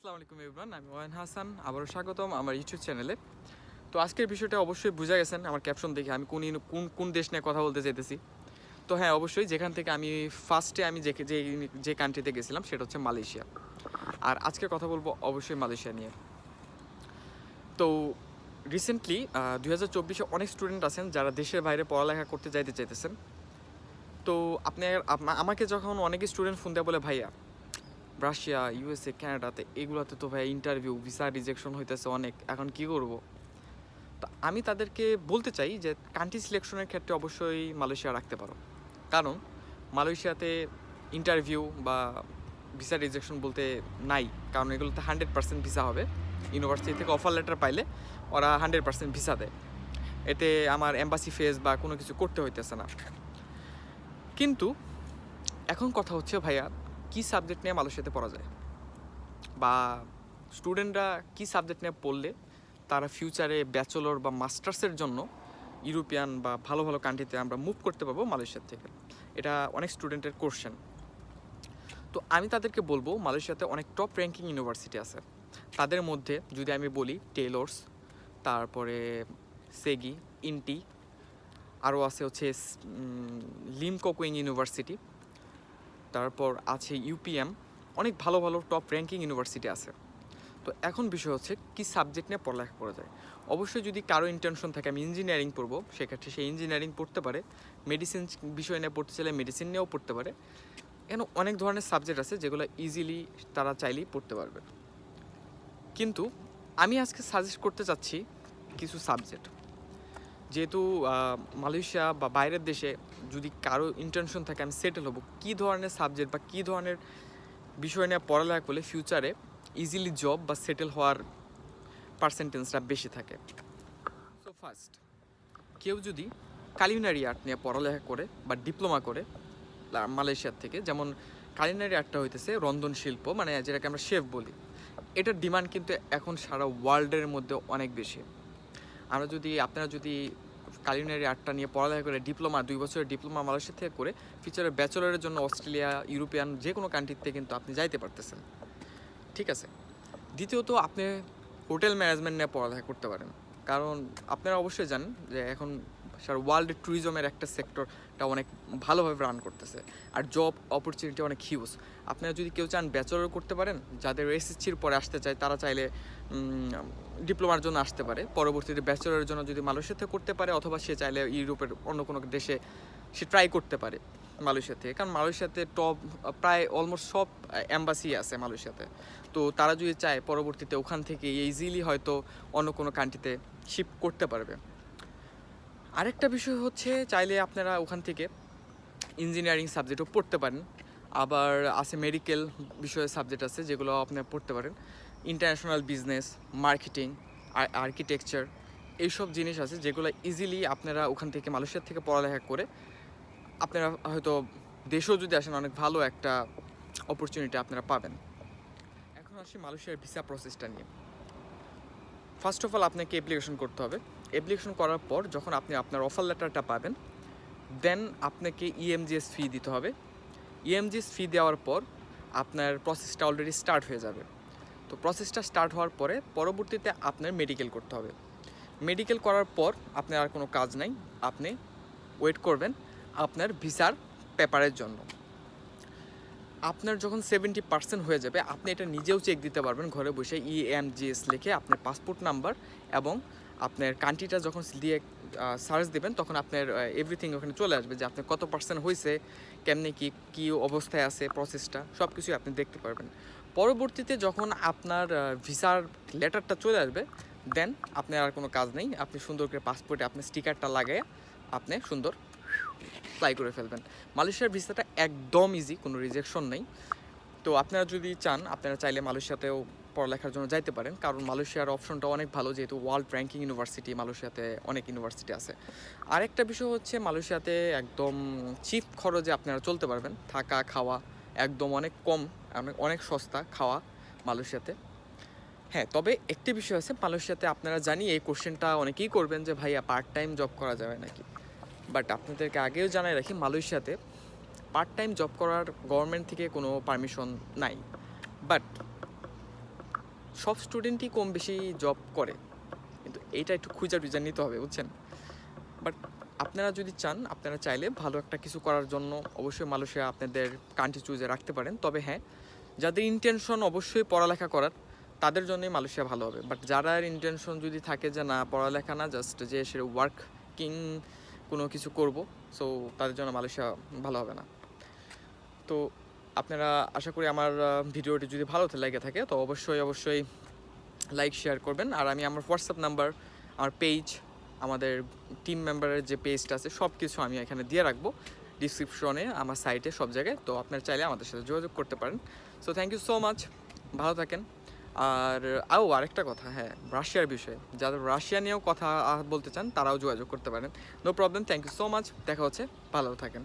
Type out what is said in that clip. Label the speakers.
Speaker 1: আসসালামু আলাইকুম এভরিওয়ান, আমি ওয়ান হাসান, আবারও স্বাগতম আমার ইউটিউব চ্যানেলে। তো আজকের বিষয়টা অবশ্যই বুঝা গেছেন আমার ক্যাপশন দেখে আমি কোন কোন কোন দেশ নিয়ে কথা বলতে চাইতেছি। তো হ্যাঁ, অবশ্যই যেখান থেকে আমি ফার্স্টে আমি যে কান্ট্রিতে গেছিলাম সেটা হচ্ছে মালয়েশিয়া। আর আজকে কথা বলবো অবশ্যই মালয়েশিয়া নিয়ে। তো রিসেন্টলি 2024-এ অনেক স্টুডেন্ট আছেন যারা দেশের বাইরে পড়ালেখা করতে যাইতে চাইতেছেন। তো আমাকে যখন অনেকে স্টুডেন্ট ফোন দেয় বলে, ভাইয়া রাশিয়া, ইউএসএ, কানাডাতে এগুলোতে তো ভাই ইন্টারভিউ, ভিসা রিজেকশন হইতেছে অনেক, এখন কি করব? তো আমি তাদেরকে বলতে চাই যে কান্ট্রি সিলেকশনের ক্ষেত্রে অবশ্যই মালয়েশিয়া রাখতে পারো। কারণ মালয়েশিয়াতে ইন্টারভিউ বা ভিসা রিজেকশন বলতে নাই, কারণ এগুলোতে 100% ভিসা হবে। ইউনিভার্সিটি থেকে অফার লেটার পাইলে ওরা 100% ভিসা দেয়, এতে আমার এম্বাসি ফেস বা কোনো কিছু করতে হইতেছে না। কিন্তু এখন কথা হচ্ছে, ভাইয়া কী সাবজেক্ট নিয়ে মালয়েশিয়াতে পড়া যায়, বা স্টুডেন্টরা কী সাবজেক্ট নিয়ে পড়লে তারা ফিউচারে ব্যাচেলর বা মাস্টার্সের জন্য ইউরোপিয়ান বা ভালো ভালো কান্ট্রিতে আমরা মুভ করতে পারবো মালয়েশিয়ার থেকে। এটা অনেক স্টুডেন্টের কোশ্চেন। তো আমি তাদেরকে বলবো, মালয়েশিয়াতে অনেক টপ র্যাঙ্কিং ইউনিভার্সিটি আছে। তাদের মধ্যে যদি আমি বলি টেলর্স, তারপরে সেগি, ইনটি, আরও আছে হচ্ছে লিম কোকুইং ইউনিভার্সিটি, তারপর আছে ইউপিএম, অনেক ভালো ভালো টপ র্যাঙ্কিং ইউনিভার্সিটি আছে। তো এখন বিষয় হচ্ছে কী সাবজেক্ট নিয়ে পড়ালেখা করা যায়। অবশ্যই যদি কারো ইন্টেনশন থাকে আমি ইঞ্জিনিয়ারিং পড়বো, সেক্ষেত্রে সে ইঞ্জিনিয়ারিং পড়তে পারে। মেডিসিন বিষয় নিয়ে পড়তে চাইলে মেডিসিন নিয়েও পড়তে পারে। এখানে অনেক ধরনের সাবজেক্ট আছে যেগুলো ইজিলি তারা চাইলেই পড়তে পারবে। কিন্তু আমি আজকে সাজেস্ট করতে চাচ্ছি কিছু সাবজেক্ট, যেহেতু মালয়েশিয়া বা বাইরের দেশে যদি কারো ইন্টেনশন থাকে আমি সেটেল হব, কী ধরনের সাবজেক্ট বা কী ধরনের বিষয় নিয়ে পড়ালেখা করলে ফিউচারে ইজিলি জব বা সেটেল হওয়ার পার্সেন্টেজটা বেশি থাকে। সো ফার্স্ট, কেউ যদি কালিনারি আর্ট নিয়ে পড়ালেখা করে বা ডিপ্লোমা করে মালয়েশিয়ার থেকে, যেমন কালিনারি আর্টটা হইতেছে রন্ধন শিল্প, মানে যেটাকে আমরা শেফ বলি, এটার ডিমান্ড কিন্তু এখন সারা ওয়ার্ল্ডের মধ্যে অনেক বেশি। আপনারা যদি কালিনারি আর্টটা নিয়ে পড়ালেখা করে ডিপ্লোমা 2 বছরের ডিপ্লোমা মালয়েশিয়া থেকে করে ফিউচারে ব্যাচেলরের জন্য অস্ট্রেলিয়া, ইউরোপিয়ান যে কোনো কান্ট্রিতে কিন্তু আপনি যাইতে পারতেছেন। ঠিক আছে। দ্বিতীয়ত, আপনি হোটেল ম্যানেজমেন্ট নিয়ে পড়ালেখা করতে পারেন, কারণ আপনারা অবশ্যই জানেন যে এখন সারা ওয়ার্ল্ডে ট্যুরিজমের একটা সেক্টরটা অনেক ভালোভাবে রান করতেছে, আর জব অপরচুনিটি অনেক হিউজ। আপনারা যদি কেউ চান ব্যাচেলর করতে পারেন, যাদের এসএসসির পরে আসতে চায় তারা চাইলে ডিপ্লোমার জন্য আসতে পারে, পরবর্তীতে ব্যাচেলরের জন্য যদি মালয়েশিয়াতে করতে পারে, অথবা সে চাইলে ইউরোপের অন্য কোনো দেশে সে ট্রাই করতে পারে মালয়েশিয়া থেকে, কারণ মালয়েশিয়াতে টপ প্রায় অলমোস্ট সব অ্যাম্বাসি আছে মালয়েশিয়াতে। তো তারা যদি চায় পরবর্তীতে ওখান থেকে ইজিলি হয়তো অন্য কোনো কান্ট্রিতে শিফট করতে পারবে। আরেকটা বিষয় হচ্ছে, চাইলে আপনারা ওখান থেকে ইঞ্জিনিয়ারিং সাবজেক্টও পড়তে পারেন। আবার আছে মেডিকেল বিষয়ের সাবজেক্ট আছে যেগুলো আপনি পড়তে পারেন। ইন্টারন্যাশনাল বিজনেস, মার্কেটিং, আর্কিটেকচার, এইসব জিনিস আছে যেগুলো ইজিলি আপনারা ওখান থেকে মালয়েশিয়া থেকে পড়ালেখা করে আপনারা হয়তো দেশেও যদি আসেন অনেক ভালো একটা অপরচুনিটি আপনারা পাবেন। এখন আসি মালয়েশিয়ার ভিসা প্রসেসটা নিয়ে। ফার্স্ট অফ অল আপনাকে অ্যাপ্লিকেশন করতে হবে। অ্যাপ্লিকেশন করার পর যখন আপনি আপনার অফার লেটারটা পাবেন, দেন আপনাকে ইএমজিএস ফি দিতে হবে। ইএমজিএস ফি দেওয়ার পর আপনার প্রসেসটা অলরেডি স্টার্ট হয়ে যাবে। তো প্রসেসটা স্টার্ট হওয়ার পরে পরবর্তীতে আপনার মেডিকেল করতে হবে। মেডিকেল করার পর আপনার আর কোনো কাজ নাই, আপনি ওয়েট করবেন আপনার ভিসার পেপারের জন্য। আপনার যখন 70% হয়ে যাবে, আপনি এটা নিজেও চেক দিতে পারবেন ঘরে বসে, ইএমজিএস লিখে আপনার পাসপোর্ট নাম্বার এবং আপনার কান্ট্রিটা যখন দিয়ে সার্চ দেবেন, তখন আপনার এভরিথিং ওখানে চলে আসবে যে আপনার কত পার্সেন্ট হয়েছে, কেমনি কী অবস্থায় আছে প্রসেসটা, সব কিছুই আপনি দেখতে পারবেন। পরবর্তীতে যখন আপনার ভিসার লেটারটা চলে আসবে, দেন আপনার আর কোনো কাজ নেই, আপনি সুন্দর করে পাসপোর্টে আপনি স্টিকারটা লাগায় আপনি সুন্দর অ্যাপ্লাই করে ফেলবেন। মালয়েশিয়ার ভিসাটা একদম ইজি, কোনো রিজেকশন নেই। তো আপনারা যদি চান আপনারা চাইলে মালয়েশিয়াতেও পড়ালেখার জন্য যাইতে পারেন, কারণ মালয়েশিয়ার অপশনটা অনেক ভালো, যেহেতু ওয়ার্ল্ড র্যাঙ্কিং ইউনিভার্সিটি মালয়েশিয়াতে অনেক ইউনিভার্সিটি আছে। আরেকটা বিষয় হচ্ছে, মালয়েশিয়াতে একদম চিপ খরচে আপনারা চলতে পারবেন, থাকা খাওয়া একদম অনেক কম, অনেক সস্তা খাওয়া মালয়েশিয়াতে। হ্যাঁ, তবে একটি বিষয় আছে মালয়েশিয়াতে, আপনারা জানি এই কোশ্চেনটা অনেকেই করবেন যে ভাইয়া পার্ট টাইম জব করা যাবে নাকি। বাট আপনাদেরকে আগেও জানাই রাখি, মালয়েশিয়াতে পার্ট টাইম জব করার গভর্নমেন্ট থেকে কোনো পারমিশন নাই। বাট সব স্টুডেন্টই কম বেশি জব করে, কিন্তু এইটা একটু খুঁজে টুজা নিতে হবে, বুঝছেন। বাট আপনারা যদি চান, আপনারা চাইলে ভালো একটা কিছু করার জন্য অবশ্যই মালয়েশিয়া আপনাদের কান্ট্রি চুজে রাখতে পারেন। তবে হ্যাঁ, যাদের ইন্টেনশন অবশ্যই পড়ালেখা করার, তাদের জন্যই মালয়েশিয়া ভালো হবে। বাট যারা ইন্টেনশন যদি থাকে যে না পড়ালেখা না, জাস্ট যে সে ওয়ার্কিং কোনো কিছু করব, সো তাদের জন্য মালয়েশিয়া ভালো হবে না। তো আপনারা আশা করি আমার ভিডিওটি যদি ভালো লেগে থাকে তো অবশ্যই লাইক শেয়ার করবেন। আর আমি আমার হোয়াটসঅ্যাপ নাম্বার, আমার পেজ, আমাদের টিম মেম্বারের যে পেজটা আছে সব কিছু আমি এখানে দিয়ে রাখবো ডিসক্রিপশনে, আমার সাইটে, সব জায়গায়। তো আপনারা চাইলে আমাদের সাথে যোগাযোগ করতে পারেন। So thank you so much, ভালো থাকেন। আর আরেকটা কথা, হ্যাঁ, রাশিয়ার বিষয়ে যারা রাশিয়া নিয়েও কথা বলতে চান তারাও যোগাযোগ করতে পারেন, no problem. Thank you so much, দেখা হচ্ছে, ভালো থাকেন।